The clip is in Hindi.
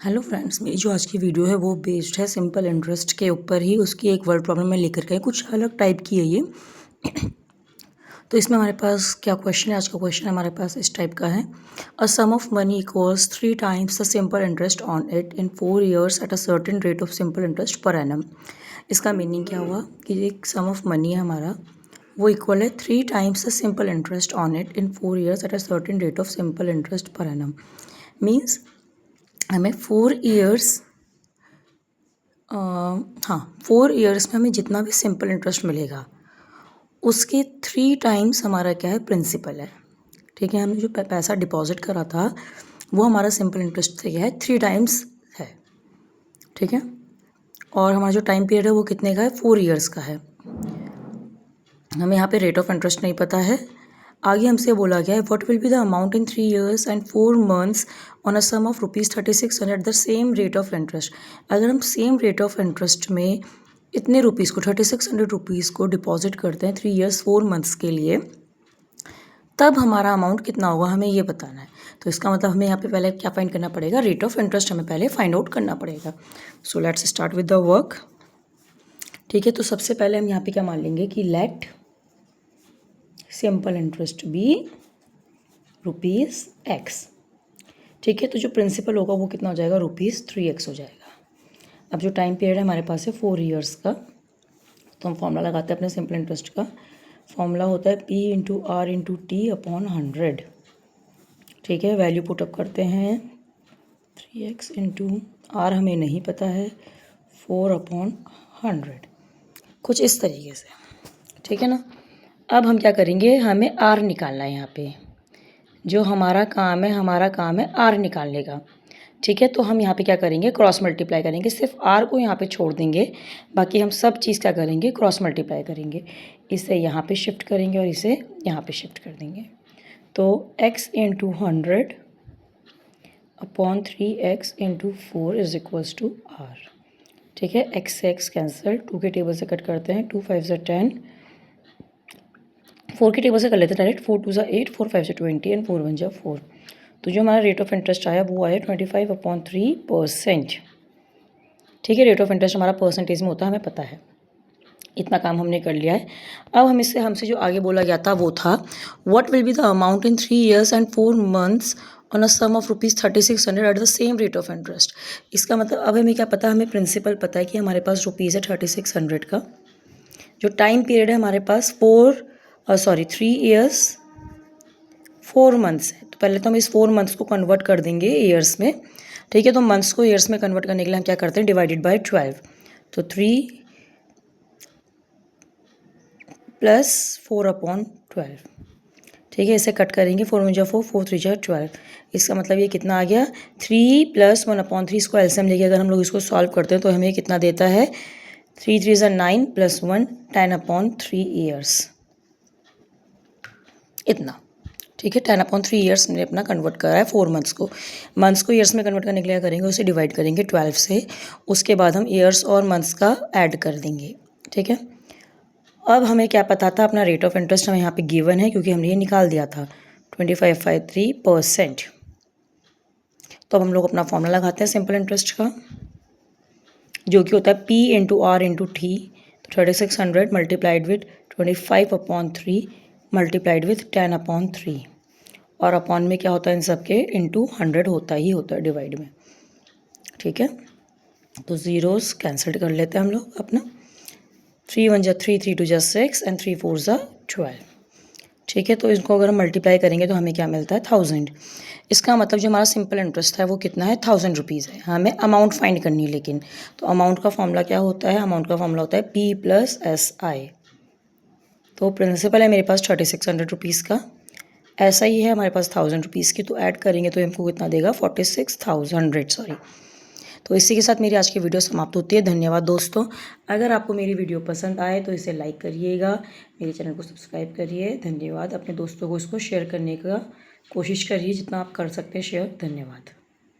हेलो फ्रेंड्स, मेरी जो आज की वीडियो है वो बेस्ड है सिंपल इंटरेस्ट के ऊपर ही। उसकी एक वर्ड प्रॉब्लम में लेकर के कुछ अलग टाइप की है ये। तो इसमें हमारे पास क्या क्वेश्चन है, आज का क्वेश्चन हमारे पास इस टाइप का है। A sum of money equals 3 times the simple interest on it in 4 years at a certain rate of simple interest per annum. इसका मीनिंग क्या हुआ कि एक सम ऑफ मनी है हमारा, वो इक्वल है 3 times the simple interest on it in 4 years at a certain rate of simple interest per annum. Means हमें 4 years 4 years में हमें जितना भी सिंपल इंटरेस्ट मिलेगा उसके 3 टाइम्स हमारा क्या है, प्रिंसिपल है। ठीक है, हमने जो पैसा डिपॉजिट करा था वो हमारा सिंपल इंटरेस्ट से क्या है, 3 टाइम्स है। ठीक है, और हमारा जो टाइम पीरियड है वो कितने का है, 4 years का है। हमें यहाँ पे रेट ऑफ इंटरेस्ट नहीं पता है। आगे हमसे बोला गया है what will be the amount in 3 years and 4 months on a sum of ₹3600 the same rate of interest. अगर हम सेम रेट ऑफ इंटरेस्ट में इतने रुपीज़ को, ₹3600 को डिपॉजिट करते हैं 3 years 4 months के लिए, तब हमारा अमाउंट कितना होगा हमें ये बताना है। तो इसका मतलब हमें यहाँ पे पहले क्या फाइंड करना पड़ेगा, रेट ऑफ इंटरेस्ट हमें पहले फाइंड आउट करना पड़ेगा। So let's start with the work. ठीक है, तो सबसे पहले हम यहाँ पे क्या मान लेंगे कि let simple interest be ₹x। ठीक है, तो जो प्रिंसिपल होगा वो कितना हो जाएगा, ₹3x हो जाएगा। अब जो टाइम पीरियड है हमारे पास है 4 years का, तो हम फॉर्मूला लगाते हैं अपने सिंपल इंटरेस्ट का। फॉर्मूला होता है P/R/T/100। ठीक है, वैल्यू पुटअप करते हैं 3x इंटू R हमें नहीं पता है, 4/100, कुछ इस तरीके से। ठीक है ना। अब हम क्या करेंगे, हमें R निकालना है। यहाँ पे जो हमारा काम है R निकालने का। ठीक है, तो हम यहाँ पे क्या करेंगे, क्रॉस मल्टीप्लाई करेंगे। सिर्फ R को यहाँ पे छोड़ देंगे, बाकी हम सब चीज़ क्या करेंगे, क्रॉस मल्टीप्लाई करेंगे। इसे यहाँ पे शिफ्ट करेंगे और इसे यहाँ पे शिफ्ट कर देंगे। तो x into 100 upon 3x into 4 is equals to R। ठीक है, x से x कैंसिल, 2 के टेबल से कट करते हैं, 2 5 से 10, 4 के टेबल से कर लेते हैं डायरेक्ट, 4 2 8, 4 5 से 20 एंड 4 1 4। तो जो हमारा रेट ऑफ इंटरेस्ट आया वो आया 25/3%। ठीक है, रेट ऑफ इंटरेस्ट हमारा परसेंटेज में होता है, हमें पता है। इतना काम हमने कर लिया है। अब हमसे जो आगे बोला गया था वो था what will be the amount in 3 years and 4 months on a sum of ₹3600 at the same rate of interest. इसका मतलब अब हमें क्या पता है, हमें प्रिंसिपल पता है कि हमारे पास रुपीज़ है 3600 का। जो टाइम पीरियड है हमारे पास 3 years 4 months है। तो पहले तो हम इस 4 months को कन्वर्ट कर देंगे ईयर्स में। ठीक है, तो मंथ्स को ईयर्स में कन्वर्ट करने के लिए हम क्या करते हैं, डिवाइडेड बाय 12। तो 3 प्लस 4/12। ठीक है, इसे कट करेंगे, 4 1 4, 4 3 12। इसका मतलब ये कितना आ गया, 3 + 1/3। इसको एलसीएम लेके अगर हम लोग इसको सॉल्व करते हैं तो हमें कितना देता है, 3 3 9 + 1 10/3 ईयर्स, इतना। ठीक है, 10/3 ईयर्स हमने अपना कन्वर्ट करा है 4 मंथ्स को ईयर्स में कन्वर्ट करने के लिए करेंगे, उसे डिवाइड करेंगे 12 से। उसके बाद हम ईयर्स और मंथ्स का ऐड कर देंगे। ठीक है, अब हमें क्या पता था, अपना रेट ऑफ इंटरेस्ट हमें यहाँ पे गिवन है क्योंकि हमने ये निकाल दिया था 25/3%। तो अब हम लोग अपना फॉर्मूला लगाते हैं सिंपल इंटरेस्ट का, जो कि होता है P/R/T। तो 3600 मल्टीप्लाइड विथ 25/3 मल्टीप्लाइड विथ 10/3, और अपॉन में क्या होता है, इन सब के इंटू 100 होता ही होता है डिवाइड में। ठीक है, तो ज़ीरोज़ कैंसिल कर लेते हैं हम लोग अपना। 3 1 3, 3 2 6 एंड 3 4 12। ठीक है, तो इसको अगर हम मल्टीप्लाई करेंगे तो हमें क्या मिलता है, 1000। इसका मतलब जो हमारा सिंपल इंटरेस्ट है वो कितना है, 1000 है। हमें अमाउंट फाइंड करनी है लेकिन। तो अमाउंट का फॉर्मूला क्या होता है, अमाउंट का फॉर्मूला होता है P+SI। तो प्रिंसिपल है मेरे पास 3600 का, ऐसा ही है हमारे पास 1000 की, तो ऐड करेंगे तो हमको कितना देगा, 46,100, सॉरी। तो इसी के साथ मेरी आज की वीडियो समाप्त होती है। धन्यवाद दोस्तों। अगर आपको मेरी वीडियो पसंद आए तो इसे लाइक करिएगा, मेरे चैनल को सब्सक्राइब करिए। धन्यवाद। अपने दोस्तों को इसको शेयर करने का कोशिश करिए, जितना आप कर सकते हैं शेयर। धन्यवाद।